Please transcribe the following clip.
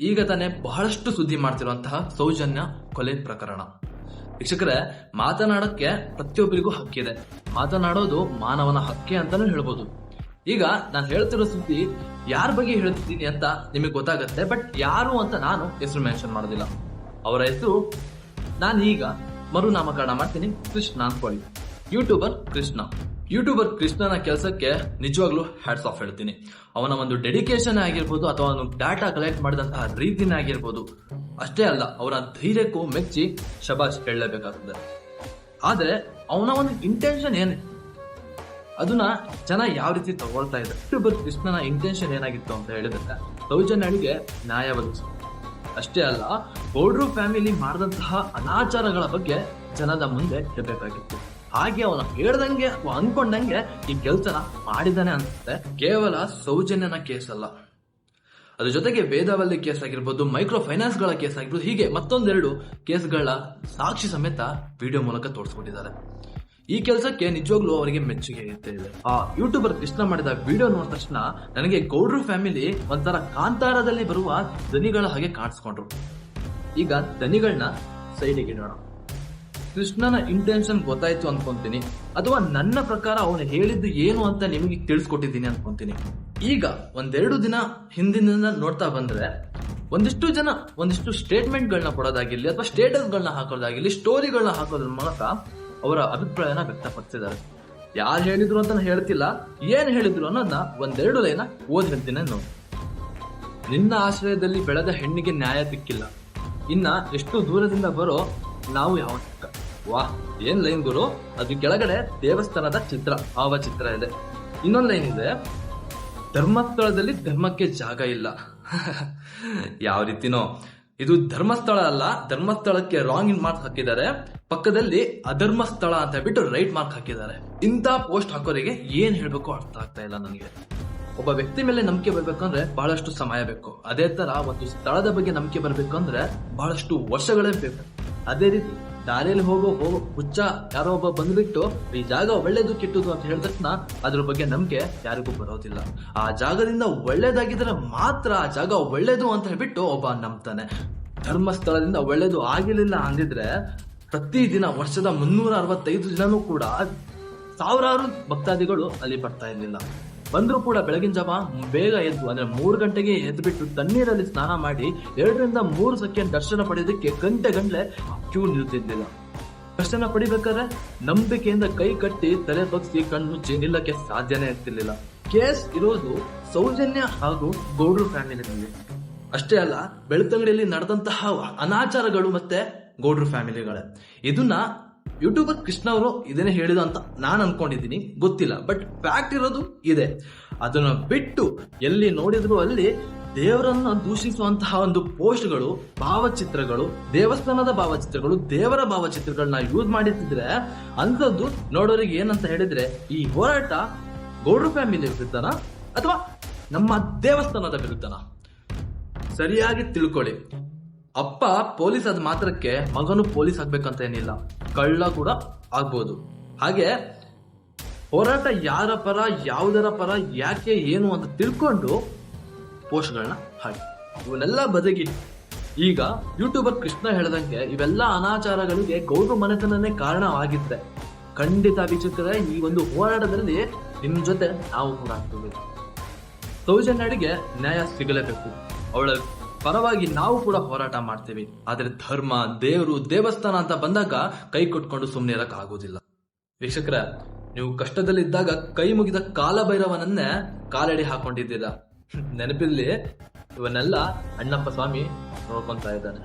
ಈಗ ತಾನೇ ಬಹಳಷ್ಟು ಸುದ್ದಿ ಮಾಡ್ತಿರುವಂತಹ ಸೌಜನ್ಯ ಕೊಲೆ ಪ್ರಕರಣ. ವೀಕ್ಷಕರೇ, ಮಾತನಾಡಕ್ಕೆ ಪ್ರತಿಯೊಬ್ಬರಿಗೂ ಹಕ್ಕಿದೆ. ಮಾತನಾಡೋದು ಮಾನವನ ಹಕ್ಕೆ ಅಂತಾನೂ ಹೇಳ್ಬೋದು. ಈಗ ನಾನು ಹೇಳ್ತಿರೋ ಸುದ್ದಿ ಯಾರ ಬಗ್ಗೆ ಹೇಳ್ತಿದ್ದೀನಿ ಅಂತ ನಿಮಗೆ ಗೊತ್ತಾಗತ್ತೆ. ಬಟ್ ಯಾರು ಅಂತ ನಾನು ಹೆಸರು ಮೆನ್ಷನ್ ಮಾಡೋದಿಲ್ಲ. ಅವರ ಹೆಸರು ನಾನು ಈಗ ಮರುನಾಮಕರಣ ಮಾಡ್ತೀನಿ, ಕೃಷ್ಣ ಅನ್ಕೊಳ್ಳಿ. ಯೂಟ್ಯೂಬರ್ ಕೃಷ್ಣನ ಕೆಲಸಕ್ಕೆ ನಿಜವಾಗ್ಲೂ ಹ್ಯಾಟ್ಸ್ ಆಫ್ ಹೇಳ್ತೀನಿ. ಅವನ ಒಂದು ಡೆಡಿಕೇಶನ್ ಆಗಿರ್ಬೋದು ಅಥವಾ ಅವನು ಡಾಟಾ ಕಲೆಕ್ಟ್ ಮಾಡಿದಂತಹ ರೀತಿನೇ ಆಗಿರ್ಬೋದು, ಅಷ್ಟೇ ಅಲ್ಲ ಅವನ ಧೈರ್ಯಕ್ಕೂ ಮೆಚ್ಚಿ ಶಬಾಷ್ ಹೇಳಲೇಬೇಕಾಗ್ತದೆ. ಆದ್ರೆ ಅವನ ಒಂದು ಇಂಟೆನ್ಷನ್ ಏನು, ಅದನ್ನ ಜನ ಯಾವ ರೀತಿ ತಗೊಳ್ತಾ ಇದ್ದಾರೆ. ಯೂಟ್ಯೂಬರ್ ಕೃಷ್ಣನ ಇಂಟೆನ್ಷನ್ ಏನಾಗಿತ್ತು ಅಂತ ಹೇಳಿದ್ರೆ ಸೌಜನ್ಯಳಿಗೆ ನ್ಯಾಯ ಒದಗಿಸು. ಅಷ್ಟೇ ಅಲ್ಲ, ಗೌಡ್ರು ಫ್ಯಾಮಿಲಿ ಮಾಡಿದಂತಹ ಅನಾಚಾರಗಳ ಬಗ್ಗೆ ಜನದ ಮುಂದೆ ಇಡಬೇಕಾಗಿತ್ತು. ಹಾಗೆ ಅವನು ಹೇಳ್ದಂಗೆ ಅನ್ಕೊಂಡಂಗೆ ಈ ಕೆಲಸನ ಮಾಡಿದಾನೆ ಅನ್ಸುತ್ತೆ. ಕೇವಲ ಸೌಜನ್ಯನ ಕೇಸ್ ಅಲ್ಲ, ಅದ್ರ ಜೊತೆಗೆ ವೇದಾವಲ್ಲಿ ಕೇಸ್ ಆಗಿರ್ಬೋದು, ಮೈಕ್ರೋ ಫೈನಾನ್ಸ್ ಗಳ ಕೇಸ್ ಆಗಿರ್ಬೋದು, ಹೀಗೆ ಮತ್ತೊಂದೆರಡು ಕೇಸ್ಗಳ ಸಾಕ್ಷಿ ಸಮೇತ ವಿಡಿಯೋ ಮೂಲಕ ತೋರಿಸ್ಕೊಟ್ಟಿದ್ದಾರೆ. ಈ ಕೆಲಸಕ್ಕೆ ನಿಜವಾಗ್ಲೂ ಅವರಿಗೆ ಮೆಚ್ಚುಗೆ ಇರ್ತಿದೆ. ಆ ಯೂಟ್ಯೂಬರ್ ಕೃಷ್ಣ ಮಾಡಿದ ವಿಡಿಯೋ ನೋಡಿದ ತಕ್ಷಣ ನನಗೆ ಗೌಡ್ರು ಫ್ಯಾಮಿಲಿ ಒಂಥರ ಕಾಂತಾರದಲ್ಲಿ ಬರುವ ದನಿಗಳ ಹಾಗೆ ಕಾಣಿಸ್ಕೊಂಡ್ರು. ಈಗ ದನಿಗಳನ್ನ ಸೈಡಿಗೆ ಇಡೋಣ. ಕೃಷ್ಣನ ಇಂಟೆನ್ಷನ್ ಗೊತ್ತಾಯ್ತು ಅನ್ಕೊಂತೀನಿ, ಅಥವಾ ನನ್ನ ಪ್ರಕಾರ ಅವನು ಹೇಳಿದ್ದು ಏನು ಅಂತ ನಿಮಗೆ ತಿಳಿಸ್ಕೊಟ್ಟಿದ್ದೀನಿ ಅನ್ಕೊಂತೀನಿ. ಈಗ ಒಂದೆರಡು ದಿನ ಹಿಂದಿನಿಂದ ನೋಡ್ತಾ ಬಂದ್ರೆ ಒಂದಿಷ್ಟು ಜನ ಒಂದಿಷ್ಟು ಸ್ಟೇಟ್ಮೆಂಟ್ಗಳನ್ನ ಕೊಡೋದಾಗಿರ್ಲಿ ಅಥವಾ ಸ್ಟೇಟಸ್ಗಳನ್ನ ಹಾಕೋದಾಗಿರ್ಲಿ, ಸ್ಟೋರಿಗಳನ್ನ ಹಾಕೋದ್ರ ಮೂಲಕ ಅವರ ಅಭಿಪ್ರಾಯನ ವ್ಯಕ್ತಪಡಿಸಿದ್ದಾರೆ. ಯಾರು ಹೇಳಿದ್ರು ಅಂತ ನಾನು ಹೇಳ್ತಿಲ್ಲ, ಏನ್ ಹೇಳಿದ್ರು ಅನ್ನೋದನ್ನ ಒಂದೆರಡು ಲೈನ ಓದಿ ಹೇಳ್ತೀನಿ ನೋಡಿ. ನಿನ್ನ ಆಶ್ರಯದಲ್ಲಿ ಬೆಳೆದ ಹೆಣ್ಣಿಗೆ ನ್ಯಾಯ ಸಿಕ್ಕಿಲ್ಲ, ಇನ್ನ ಎಷ್ಟು ದೂರದಿಂದ ಬರೋ ನಾವು ಯಾವ ಚಿಕ್ಕ. ವಾಹ್, ಏನ್ ಲೈನ್ ಗುರು. ಅದು ಕೆಳಗಡೆ ದೇವಸ್ಥಾನದ ಭಾವಚಿತ್ರ ಇದೆ. ಇನ್ನೊಂದು ಲೈನ್ ಇದೆ, ಧರ್ಮಸ್ಥಳದಲ್ಲಿ ಧರ್ಮಕ್ಕೆ ಜಾಗ ಇಲ್ಲ. ಯಾವ ರೀತಿನೋ ಇದು ಧರ್ಮಸ್ಥಳ ಅಲ್ಲ, ಧರ್ಮಸ್ಥಳಕ್ಕೆ ರಾಂಗ್ ಮಾರ್ಕ್ ಹಾಕಿದ್ದಾರೆ, ಪಕ್ಕದಲ್ಲಿ ಅಧರ್ಮಸ್ಥಳ ಅಂತ ಬಿಟ್ಟು ರೈಟ್ ಮಾರ್ಕ್ ಹಾಕಿದ್ದಾರೆ. ಇಂಥ ಪೋಸ್ಟ್ ಹಾಕೋರಿಗೆ ಏನ್ ಹೇಳ್ಬೇಕು ಅರ್ಥ ಆಗ್ತಾ ಇಲ್ಲ ನನಗೆ. ಒಬ್ಬ ವ್ಯಕ್ತಿ ಮೇಲೆ ನಂಬಿಕೆ ಬರ್ಬೇಕಂದ್ರೆ ಬಹಳಷ್ಟು ಸಮಯ ಬೇಕು. ಅದೇ ತರ ಒಂದು ಸ್ಥಳದ ಬಗ್ಗೆ ನಂಬಿಕೆ ಬರ್ಬೇಕಂದ್ರೆ ಬಹಳಷ್ಟು ವರ್ಷಗಳೇ ಬೇಕು. ಅದೇ ರೀತಿ ದಾರಿಯಲ್ಲಿ ಹೋಗೋ ಹುಚ್ಚ ಯಾರೋ ಒಬ್ಬ ಬಂದ್ಬಿಟ್ಟು ಈ ಜಾಗ ಒಳ್ಳೇದು ಕೆಟ್ಟದು ಅಂತ ಹೇಳಿದ ತಕ್ಷಣ ಅದ್ರ ಬಗ್ಗೆ ನಂಬಿಕೆ ಯಾರಿಗೂ ಬರೋದಿಲ್ಲ. ಆ ಜಾಗದಿಂದ ಒಳ್ಳೇದಾಗಿದ್ರೆ ಮಾತ್ರ ಆ ಜಾಗ ಒಳ್ಳೇದು ಅಂತ ಹೇಳ್ಬಿಟ್ಟು ಒಬ್ಬ ನಂಬ್ತಾನೆ. ಧರ್ಮಸ್ಥಳದಿಂದ ಒಳ್ಳೇದು ಆಗಿರ್ಲಿಲ್ಲ ಅಂದಿದ್ರೆ ಪ್ರತಿದಿನ ವರ್ಷದ 365 ದಿನನೂ ಕೂಡ ಸಾವಿರಾರು ಭಕ್ತಾದಿಗಳು ಅಲ್ಲಿ ಬರ್ತಾ ಇರ್ಲಿಲ್ಲ. ಬಂದ್ರು ಕೂಡ ಬೆಳಗಿನ ಜಾವ ಬೇಗ ಎದ್ದು, ಅಂದ್ರೆ 3 ಗಂಟೆಗೆ ಎದ್ಬಿಟ್ಟು ತಣ್ಣೀರಲ್ಲಿ ಸ್ನಾನ ಮಾಡಿ 2 ರಿಂದ 3 ಸೆಕೆಂಡ್ ದರ್ಶನ ಪಡೆಯೋದಕ್ಕೆ ಗಂಟೆ ಕ್ಯೂ ನಿಲ್ತಿದ್ದಿಲ್ಲ. ದರ್ಶನ ಪಡಿಬೇಕಾದ್ರೆ ನಂಬಿಕೆಯಿಂದ ಕೈ ಕಟ್ಟಿ ತಲೆ ಬಗ್ಸಿ ಕಣ್ಣುಚ್ಚಿ ನಿಲ್ಲಕ್ಕೆ ಸಾಧ್ಯನೇ ಇರ್ತಿರ್ಲಿಲ್ಲ. ಕೇಸ್ ಇರೋದು ಸೌಜನ್ಯ ಹಾಗೂ ಗೌಡ್ರು ಫ್ಯಾಮಿಲಿನಲ್ಲಿ. ಅಷ್ಟೇ ಅಲ್ಲ, ಬೆಳ್ತಂಗಡಿಯಲ್ಲಿ ನಡೆದಂತಹ ಅನಾಚಾರಗಳು ಮತ್ತೆ ಗೌಡ್ರು ಫ್ಯಾಮಿಲಿಗಳೇ. ಇದನ್ನ ಯೂಟ್ಯೂಬರ್ ಕೃಷ್ಣ ಅವರು ಇದನ್ನೇ ಹೇಳಿದ ಅಂತ ನಾನು ಅನ್ಕೊಂಡಿದ್ದೀನಿ, ಗೊತ್ತಿಲ್ಲ. ಬಟ್ ಫ್ಯಾಕ್ಟ್ ಇರೋದು ಇದೆ. ಅದನ್ನ ಬಿಟ್ಟು ಎಲ್ಲಿ ನೋಡಿದ್ರು ಅಲ್ಲಿ ದೇವರನ್ನ ದೂಷಿಸುವಂತಹ ಒಂದು ಪೋಸ್ಟ್ಗಳು, ಭಾವಚಿತ್ರಗಳು, ದೇವಸ್ಥಾನದ ಭಾವಚಿತ್ರಗಳು, ದೇವರ ಭಾವಚಿತ್ರಗಳನ್ನ ಯೂಸ್ ಮಾಡಿದ್ರೆ ಅಂಥದ್ದು ನೋಡೋರಿಗೆ ಏನಂತ ಹೇಳಿದ್ರೆ ಈ ಹೋರಾಟ ಗೌಡ್ರು ಫ್ಯಾಮಿಲಿ ವಿರುದ್ಧನ ಅಥವಾ ನಮ್ಮ ದೇವಸ್ಥಾನದ ವಿರುದ್ಧನ? ಸರಿಯಾಗಿ ತಿಳ್ಕೊಳ್ಳಿ. ಅಪ್ಪ ಪೊಲೀಸ್ ಆದ ಮಾತ್ರಕ್ಕೆ ಮಗನು ಪೊಲೀಸ್ ಆಗ್ಬೇಕಂತ ಏನಿಲ್ಲ, ಕಳ್ಳ ಕೂಡ ಆಗ್ಬೋದು. ಹಾಗೆ ಹೋರಾಟ ಯಾರ ಪರ, ಯಾವುದರ ಪರ, ಯಾಕೆ, ಏನು ಅಂತ ತಿಳ್ಕೊಂಡು ಪೋಸ್ಟ್ಗಳನ್ನ ಹಾಕಿ ಇವನ್ನೆಲ್ಲ ಬದಗಿ. ಈಗ ಯೂಟ್ಯೂಬರ್ ಕೃಷ್ಣ ಹೇಳ್ದಂಗೆ ಇವೆಲ್ಲ ಅನಾಚಾರಗಳಿಗೆ ಗೌಡ್ರು ಮನೆತನನೇ ಕಾರಣವಾಗಿದ್ರೆ ಖಂಡಿತ ವೀಕ್ಷಕರೇ, ಈ ಒಂದು ಹೋರಾಟದಲ್ಲಿ ನಿಮ್ ಜೊತೆ ನಾವು ಕೂಡ ಆಗ್ತೇವೆ. ಸೌಜನ್ಯಳಿಗೆ ನ್ಯಾಯ ಸಿಗಲೇಬೇಕು. ಅವಳ ಪರವಾಗಿ ನಾವು ಕೂಡ ಹೋರಾಟ ಮಾಡ್ತೀವಿ. ಆದ್ರೆ ಧರ್ಮ, ದೇವರು, ದೇವಸ್ಥಾನ ಅಂತ ಬಂದಾಗ ಕೈ ಕೊಟ್ಕೊಂಡು ಸುಮ್ಮನೆ ಇರಕ್ ಆಗೋದಿಲ್ಲ. ವೀಕ್ಷಕರ, ನೀವು ಕಷ್ಟದಲ್ಲಿದ್ದಾಗ ಕೈ ಮುಗಿದ ಕಾಲಭೈರವನನ್ನೇ ಕಾಲಡಿ ಹಾಕೊಂಡಿದ್ದೀರಾ. ನೆನಪಿರ್ಲಿ, ಇವನ್ನೆಲ್ಲ ಅಣ್ಣಪ್ಪ ಸ್ವಾಮಿ ನೋಡ್ಕೊಂತಾ ಇದ್ದಾನೆ.